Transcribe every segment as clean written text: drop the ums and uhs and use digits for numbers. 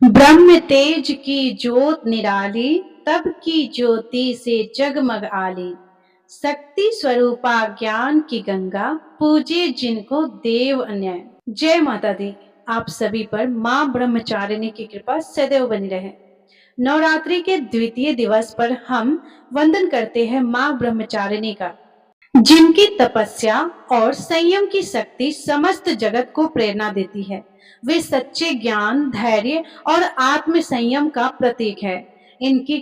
ब्रह्म तेज की ज्योत निराली, तब की ज्योति से जगमग आली। शक्ति स्वरूपा ज्ञान की गंगा, पूजे जिनको देव अन्याय। जय माता दी। आप सभी पर मां ब्रह्मचारिणी की कृपा सदैव बनी रहे। नवरात्रि के द्वितीय दिवस पर हम वंदन करते हैं मां ब्रह्मचारिणी का, जिनकी तपस्या और संयम की शक्ति समस्त जगत को प्रेरणा देती है। वे सच्चे ज्ञान, धैर्य और आत्म संयम का प्रतीक है। इनकी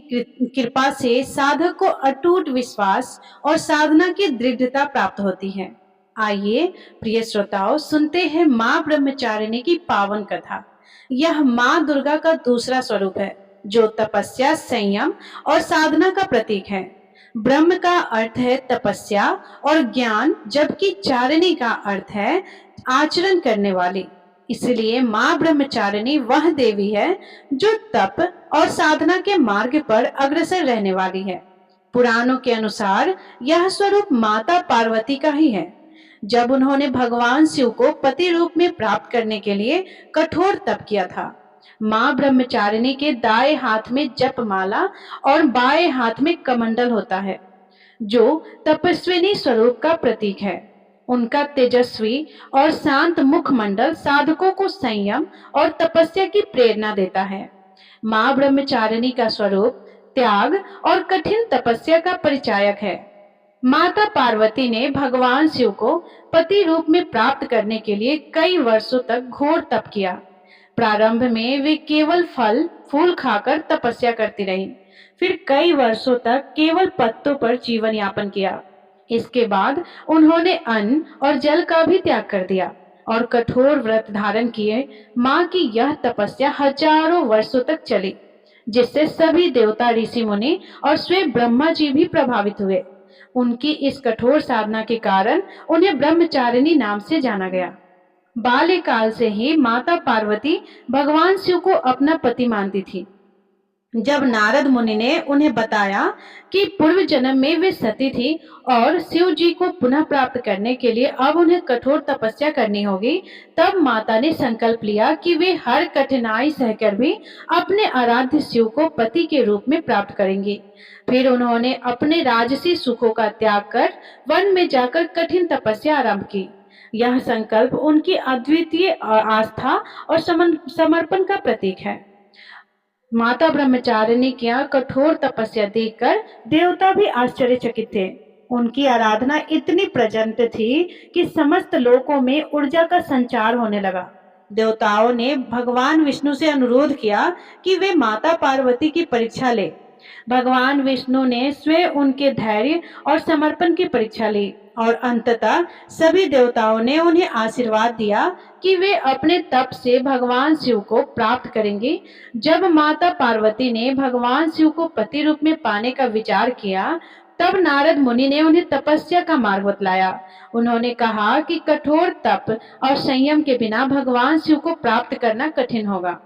कृपा से साधक को अटूट विश्वास और साधना की दृढ़ता प्राप्त होती है। आइए प्रिय श्रोताओं, सुनते हैं मां ब्रह्मचारिणी की पावन कथा। यह मां दुर्गा का दूसरा स्वरूप है, जो तपस्या, संयम और साधना का प्रतीक है। ब्रह्म का अर्थ है तपस्या और ज्ञान, जबकि चारिणी का अर्थ है आचरण करने वाली। इसलिए मां ब्रह्मचारिणी वह देवी है जो तप और साधना के मार्ग पर अग्रसर रहने वाली है। पुराणों के अनुसार यह स्वरूप माता पार्वती का ही है। जब उन्होंने भगवान शिव को पति रूप में प्राप्त करने के लिए कठोर तप किया था। मां ब्रह्मचारिणी के दाएं हाथ में जपमाला और बाएं हाथ में कमंडल होता है, जो तपस्विनी स्वरूप का प्रतीक है। उनका तेजस्वी और शांत मुखमंडल साधकों को संयम और तपस्या की प्रेरणा देता है। मां ब्रह्मचारिणी का स्वरूप त्याग और कठिन तपस्या का परिचायक है। माता पार्वती ने भगवान शिव को पति रूप में प्राप्त करने के लिए कई वर्षों तक घोर तप किया। प्रारंभ में वे केवल फल फूल खाकर तपस्या करती रहीं, फिर कई वर्षों तक केवल पत्तों पर जीवन यापन किया। इसके बाद उन्होंने अन्न और जल का भी त्याग कर दिया और कठोर व्रत धारण किए। मां की यह तपस्या हजारों वर्षों तक चली, जिससे सभी देवता, ऋषि मुनि और स्वयं ब्रह्मा जी भी प्रभावित हुए। उनकी इस कठोर साधना के कारण उन्हें ब्रह्मचारिणी नाम से जाना गया। बाल्यकाल से ही माता पार्वती भगवान शिव को अपना पति मानती थी। जब नारद मुनि ने उन्हें बताया कि पूर्व जन्म में वे सती थी और शिव जी को पुनः प्राप्त करने के लिए अब उन्हें कठोर तपस्या करनी होगी, तब माता ने संकल्प लिया कि वे हर कठिनाई सहकर भी अपने आराध्य शिव को पति के रूप में प्राप्त करेंगी। फिर उन्होंने अपने राजसी सुखों का त्याग कर वन में जाकर कठिन तपस्या आरंभ की। यह संकल्प उनकी अद्वितीय आस्था और समर्पण का प्रतीक है। माता ब्रह्मचारिणी की कठोर तपस्या देखकर देवता भी आश्चर्यचकित थे। उनकी आराधना इतनी प्रचंड थी कि समस्त लोकों में ऊर्जा का संचार होने लगा। देवताओं ने भगवान विष्णु से अनुरोध किया कि वे माता पार्वती की परीक्षा ले। भगवान विष्णु ने स्वयं उनके धैर्य और समर्पण की परीक्षा ली और अंततः सभी देवताओं ने उन्हें आशीर्वाद दिया कि वे अपने तप से भगवान शिव को प्राप्त करेंगे। जब माता पार्वती ने भगवान शिव को पति रूप में पाने का विचार किया, तब नारद मुनि ने उन्हें तपस्या का मार्ग बतलाया। उन्होंने कहा कि कठोर तप और संयम के बिना भगवान शिव को प्राप्त करना कठिन होगा।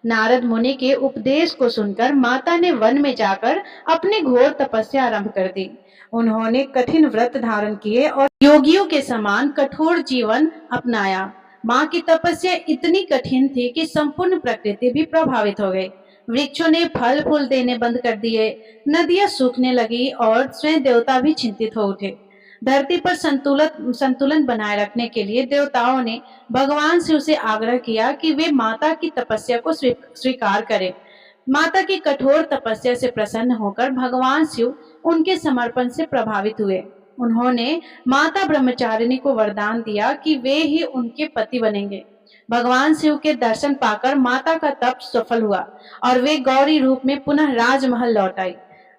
नारद मुनि के उपदेश को सुनकर माता ने वन में जाकर अपनी घोर तपस्या आरंभ कर दी। उन्होंने कठिन व्रत धारण किए और योगियों के समान कठोर जीवन अपनाया। मां की तपस्या इतनी कठिन थी कि संपूर्ण प्रकृति भी प्रभावित हो गई। वृक्षों ने फल फूल देने बंद कर दिए, नदियां सूखने लगी और स्वयं देवता भी चिंतित हो उठे। धरती पर संतुलन बनाए रखने के लिए देवताओं ने भगवान शिव से आग्रह किया कि वे माता की तपस्या को स्वीकार करें। माता की कठोर तपस्या से प्रसन्न होकर भगवान शिव उनके समर्पण से प्रभावित हुए। उन्होंने माता ब्रह्मचारिणी को वरदान दिया कि वे ही उनके पति बनेंगे। भगवान शिव के दर्शन पाकर माता का तप सफल हुआ और वे गौरी रूप में पुनः राजमहल लौट आई।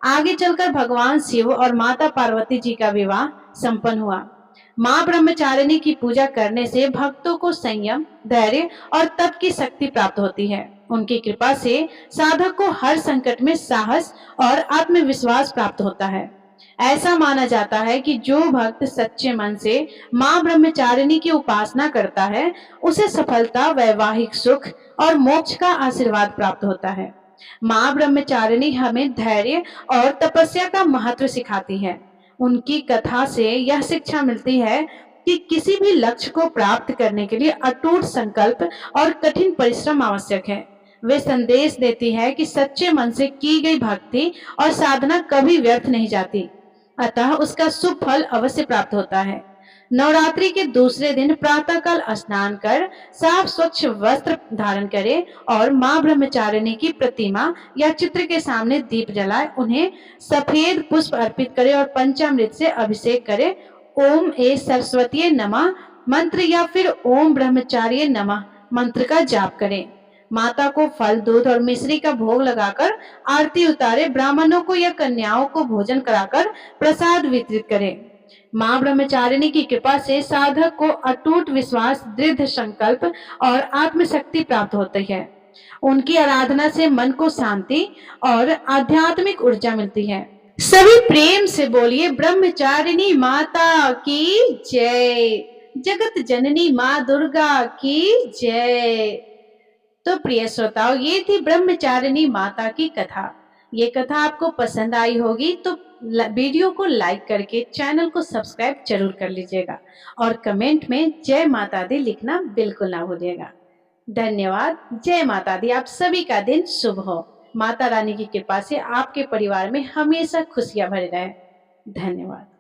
आगे चलकर भगवान शिव और माता पार्वती जी का विवाह संपन्न हुआ। मां ब्रह्मचारिणी की पूजा करने से भक्तों को संयम, धैर्य और तप की शक्ति प्राप्त होती है। उनकी कृपा से साधक को हर संकट में साहस और आत्मविश्वास प्राप्त होता है। ऐसा माना जाता है कि जो भक्त सच्चे मन से मां ब्रह्मचारिणी की उपासना करता है, उसे सफलता, वैवाहिक सुख और मोक्ष का आशीर्वाद प्राप्त होता है। मां ब्रह्मचारिणी हमें धैर्य और तपस्या का महत्व सिखाती है। उनकी कथा से यह शिक्षा मिलती है कि किसी भी लक्ष्य को प्राप्त करने के लिए अटूट संकल्प और कठिन परिश्रम आवश्यक है। वे संदेश देती है कि सच्चे मन से की गई भक्ति और साधना कभी व्यर्थ नहीं जाती, अतः उसका शुभ फल अवश्य प्राप्त होता है। नवरात्रि के दूसरे दिन प्रातःकाल स्नान कर साफ स्वच्छ वस्त्र धारण करें और मां ब्रह्मचारिणी की प्रतिमा या चित्र के सामने दीप जलाए, उन्हें सफेद पुष्प अर्पित करें और पंचामृत से अभिषेक करें। ओम ए सरस्वती नमः मंत्र या फिर ओम ब्रह्मचार्य नमः मंत्र का जाप करें। माता को फल, दूध और मिश्री का भोग लगाकर आरती उतारे। ब्राह्मणों को या कन्याओं को भोजन कराकर प्रसाद वितरित करें। मां ब्रह्मचारिणी की कृपा से साधक को अटूट विश्वास, दृढ़ संकल्प और आत्मशक्ति प्राप्त होती है। उनकी आराधना से मन को शांति और आध्यात्मिक ऊर्जा मिलती है। सभी प्रेम से बोलिए ब्रह्मचारिणी माता की जय, जगत जननी मां दुर्गा की जय। तो प्रिय श्रोताओ, ये थी ब्रह्मचारिणी माता की कथा। ये कथा आपको पसंद आई होगी तो वीडियो को लाइक करके चैनल को सब्सक्राइब जरूर कर लीजिएगा और कमेंट में जय माता दी लिखना बिल्कुल ना भूलिएगा। धन्यवाद। जय माता दी। आप सभी का दिन शुभ हो। माता रानी की कृपा से आपके परिवार में हमेशा खुशियां भरी रहे। धन्यवाद।